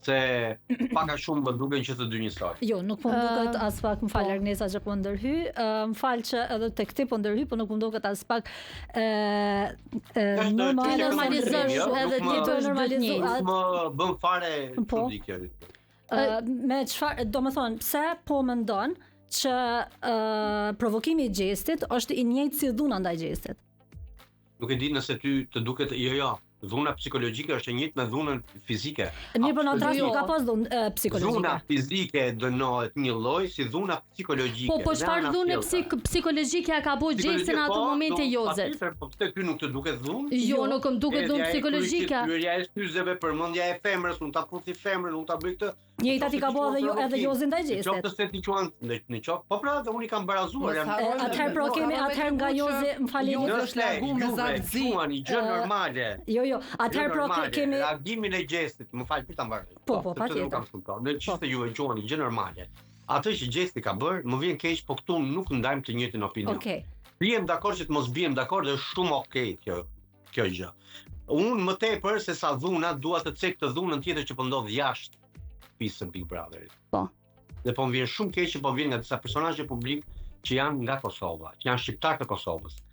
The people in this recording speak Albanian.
se pak a shumë më duken që të dy njësoj. Jo, nuk po më duket as pak, më fal Arnesa që po ndërhy, më fal që edhe tek ti po ndërhy, po nuk më duket as pak normalizosh edhe ti të normalizosh. Më bën fare çuditje. Me çfarë, domethënë, pse po mendon që provokimi i gjestit është i njëjtë si dhuna ndaj gjestit? Nuk e di nëse ty të duket, jo. Dhuna psikologjike është e njëjtë me dhunën fizike. Mirë, po në atras nuk ka pas dhunë psikologjike. Dhuna fizike dënohet një lloj si dhuna psikologjike. Po çfarë dhunë psikologjike ka bëu gjesin në ato momente Jozet? Po pse ky nuk të duket dhunë? Jo, nuk më duket dhunë psikologjike. Pyetja e fyzeve, përmendja e femrës, unë ta puthi femrën, unë ta bëj këtë. Njëjta ti ka bëu edhe Jozi ndaj gjestit. Qoftë se ti quan në qoftë. Po pra, unë i kam barazuar. Atëherë pro kemi atëherë nga Jozi, më falni, është largu me zartëzi. Gjë normale. Jo, atëherë pro kemi reagimin e gjestit, më fal, ta mbaroj. Po, patjetër. Në çështë juve quani gjë normale. Atë që gjesti ka bër, më vjen keq, po këtu nuk ndajmë të njëjtin opinion. Okej. Biem dakord që të mos biem dakord, është shumë okej kjo gjë. Unë më tepër se sa dhuna dua të cek të dhunën tjetër që po ndodh jashtë pisën Big Brotherit. Po. Dhe po më vjen shumë keq që po vjen nga disa personazhe publik që janë nga Kosova, që janë shqiptar të Kosovës.